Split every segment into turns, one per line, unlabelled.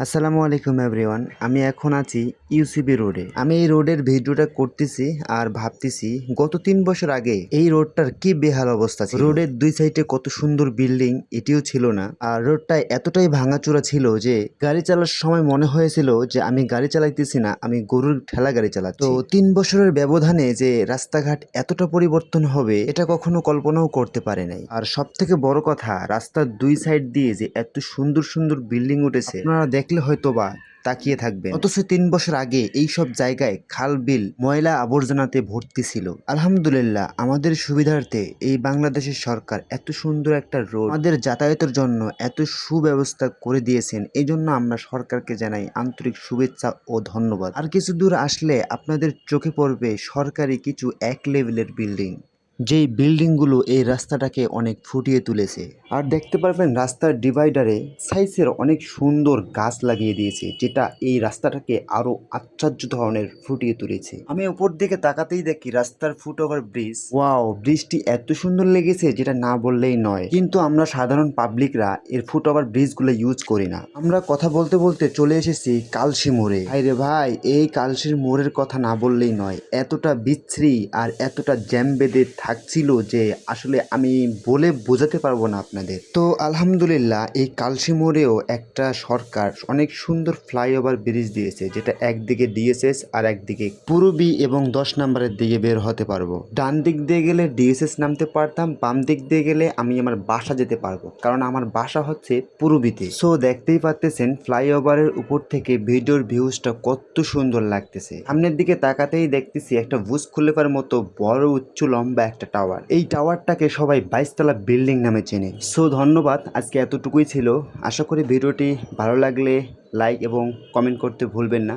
আসসালামু আলাইকুম এভরিওয়ান। আমি এখন আছি ইউসিবি রোডে। আমি এই রোডের ভিডিওটা করতেছি আর ভাবতেছি গত 3 বছর আগে এই রোডটার কি বেহাল অবস্থা ছিল। রোডের দুই সাইডে কত সুন্দর বিল্ডিং, এটিও ছিল না। আর রোডটা এতটাই ভাঙাচোরা ছিল যে গাড়ি চালার সময় মনে হয়েছিল যে আমি গাড়ি চালাইতেছি না, আমি গরুর ঠেলা গাড়ি চালাচ্ছি। তো 3 বছরের ব্যবধানে যে রাস্তাঘাট এতটা পরিবর্তন হবে এটা কখনো কল্পনাও করতে পারে নাই। আর সব থেকে বড় কথা, রাস্তার দুই সাইড দিয়ে যে এত সুন্দর সুন্দর বিল্ডিং উঠেছে, আপনারা দেখলে হয়তোবা তাকিয়ে থাকবেন। অথচ 3 বছর আগে এই সব জায়গায় খাল বিল ময়লা আবর্জনাতে ভর্তি ছিল। আলহামদুলিল্লাহ, আমাদের সুবিধার্থে এই বাংলাদেশের সরকার এত সুন্দর একটা রোড আমাদের যাতায়াতের জন্য এত সুব্যবস্থা করে দিয়েছেন। এই জন্য আমরা সরকারকে জানাই আন্তরিক শুভেচ্ছা ও ধন্যবাদ। আর কিছু দূর আসলে আপনাদের চোখে পড়বে সরকারি কিছু এক লেভেলের বিল্ডিং, যেই বিল্ডিংগুলো এই রাস্তাটাকে অনেক ফুটিয়ে তুলেছে। আর দেখতে পারবেন রাস্তার ডিভাইডারে সাইজের অনেক সুন্দর গাছ লাগিয়ে দিয়েছে, যেটা এই রাস্তাটাকে আরো আশ্চর্য ধরনের ফুটিয়ে তুলেছে। আমি উপর দিকে তাকাতেই দেখি রাস্তার ফুট ওভার ব্রিজ। ওয়াও, ব্রিজটি এত সুন্দর লেগেছে যেটা না বললেই নয়। কিন্তু আমরা সাধারণ পাবলিকরা এর ফুট ওভার ব্রিজগুলো ইউজ করি না। আমরা কথা বলতে বলতে চলে এসেছি কালশি মোড়ে। ভাইরে ভাই, এই কালশির মোড়ের কথা না বললেই নয়। এতটা বিচ্ছিরি আর এতটা জ্যাম বেঁধে থাকছিল যে আসলে আমি বলে বোঝাতে পারবো না আপনাদের। তো আলহামদুলিল্লাহ, এই কালশি মোড়েও একটা সরকার অনেক সুন্দর ফ্লাইওভার ব্রিজ দিয়েছে, যেটা একদিকে ডিএসএস আর একদিকে পূরবী এবং 10 নম্বরের দিকে বের হতে পারবো। ডান দিক দিয়ে গেলে ডিএসএস নামতে পারতাম, বাম দিক দিয়ে গেলে আমি আমার বাসা যেতে পারবো, কারণ আমার বাসা হচ্ছে পূরবীতে। সো দেখতেই পারতেছেন ফ্লাইওভারের উপর থেকে ভিডিওর ভিউজটা কত সুন্দর লাগতেছে। সামনের দিকে তাকাতেই দেখতেছি একটা বুর্জ খলিফার মতো বড় উচ্চ লম্বা একটা টাওয়ার। এই টাওয়ারটাকে সবাই 22 তলা বিল্ডিং নামে চেনে। সো ধন্যবাদ, আজকে এতটুকুই ছিল। আশা করি ভিডিওটি ভালো লাগলে লাইক এবং কমেন্ট করতে ভুলবেন না।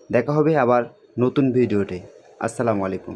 দেখা হবে আবার নতুন ভিডিওতে। আসসালামু আলাইকুম।